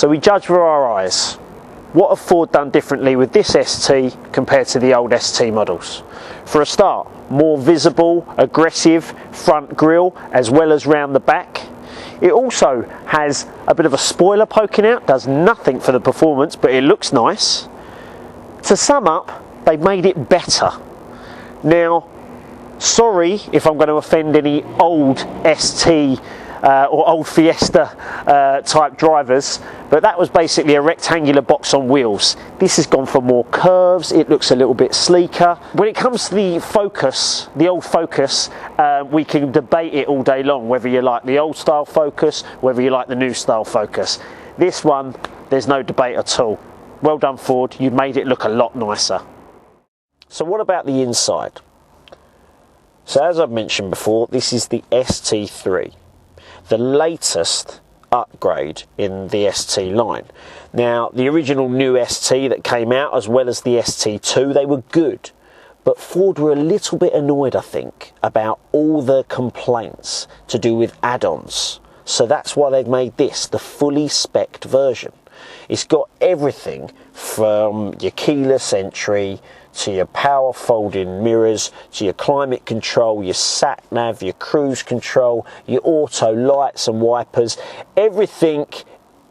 So we judge with our eyes. What have Ford done differently with this ST compared to the old ST models? For a start, more visible, aggressive front grille as well as round the back. It also has a bit of a spoiler poking out, does nothing for the performance, but it looks nice. To sum up, they've made it better. Now, sorry if I'm going to offend any old ST or old Fiesta type drivers, but that was basically a rectangular box on wheels. This has gone for more curves, it looks a little bit sleeker. When it comes to the Focus, the old Focus, we can debate it all day long, whether you like the old style Focus, whether you like the new style Focus. This one, there's no debate at all. Well done Ford, you've made it look a lot nicer. So what about the inside? So as I've mentioned before, this is the ST3. The latest upgrade in the ST line. Now, the original new ST that came out, as well as the ST2, they were good. But Ford were a little bit annoyed, I think, about all the complaints to do with add-ons. So that's why they've made this the fully spec'd version. It's got everything from your keyless entry to your power folding mirrors, to your climate control, your sat nav, your cruise control, your auto lights and wipers. Everything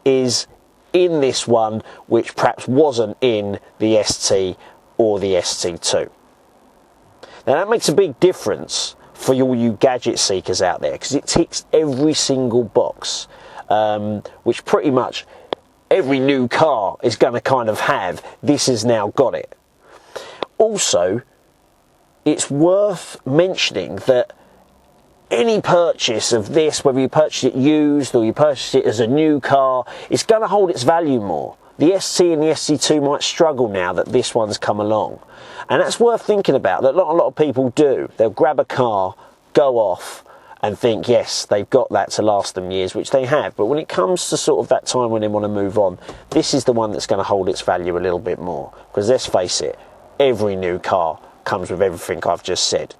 is in this one which perhaps wasn't in the ST or the ST2. Now that makes a big difference for all you gadget seekers out there, because it ticks every single box, which pretty much every new car is going to kind of have. This has now got it. Also, it's worth mentioning that any purchase of this, whether you purchase it used or you purchase it as a new car, it's going to hold its value more. The ST and the ST2 might struggle now that this one's come along. And that's worth thinking about, that not a lot of people do. They'll grab a car, go off, and think, yes, they've got that to last them years, which they have. But when it comes to sort of that time when they want to move on, this is the one that's going to hold its value a little bit more. Because let's face it, every new car comes with everything I've just said.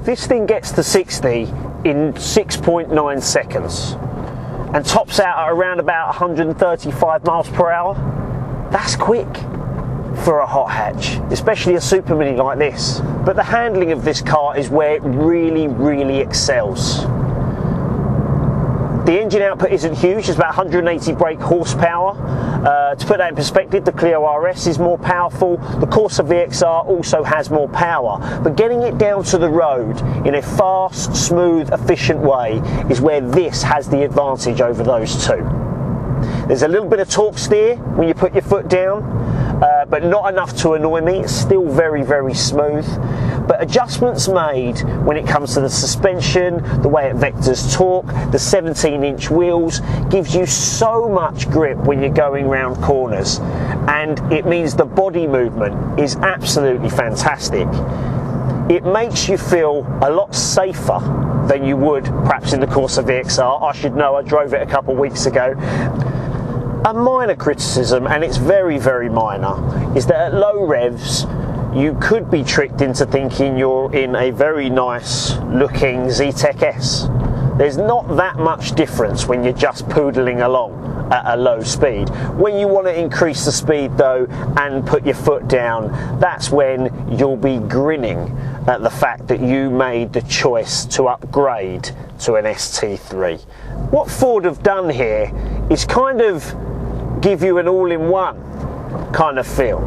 This thing gets to 60 in 6.9 seconds and tops out at around about 135 miles per hour. That's quick for a hot hatch, especially a super mini like this. But the handling of this car is where it really, really excels. The engine output isn't huge, it's about 180 brake horsepower. To put that in perspective, the Clio RS is more powerful, the Corsa VXR also has more power, but getting it down to the road in a fast, smooth, efficient way is where this has the advantage over those two. There's a little bit of torque steer when you put your foot down, but not enough to annoy me. It's still very, very smooth. But adjustments made when it comes to the suspension, the way it vectors torque, the 17-inch wheels, gives you so much grip when you're going round corners. And it means the body movement is absolutely fantastic. It makes you feel a lot safer than you would perhaps in the Corsa VXR. I should know, I drove it a couple of weeks ago. A minor criticism, and it's very, very minor, is that at low revs you could be tricked into thinking you're in a very nice looking Z-Tech S. There's not that much difference when you're just poodling along at a low speed. When you want to increase the speed though and put your foot down, that's when you'll be grinning at the fact that you made the choice to upgrade to an ST3. What Ford have done here is kind of give you an all-in-one. kind of feel.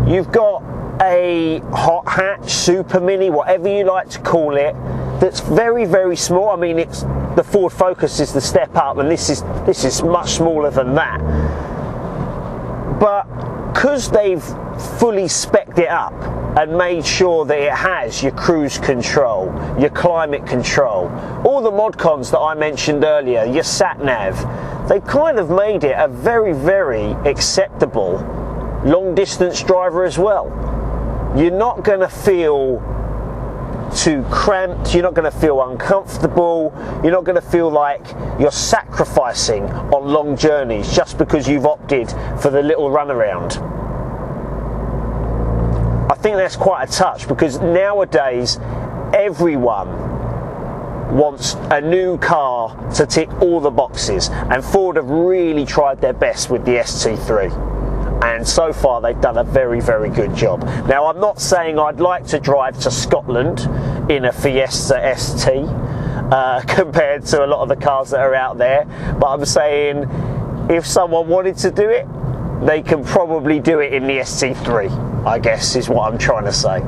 You've got a hot hatch, super mini, whatever you like to call it, that's very, very small. I mean, it's the Ford Focus is the step up, and this is much smaller than that. But because they've fully spec'd it up and made sure that it has your cruise control, your climate control, all the mod cons that I mentioned earlier, your sat nav, they've kind of made it a very, very acceptable long distance driver as well. You're not going to feel too cramped, you're not going to feel uncomfortable, you're not going to feel like you're sacrificing on long journeys just because you've opted for the little runaround. I think that's quite a touch, because nowadays everyone wants a new car to tick all the boxes, and Ford have really tried their best with the ST3. And so far they've done a very, very good job. Now, I'm not saying I'd like to drive to Scotland in a Fiesta ST compared to a lot of the cars that are out there, but I'm saying if someone wanted to do it, they can probably do it in the ST3, I guess is what I'm trying to say.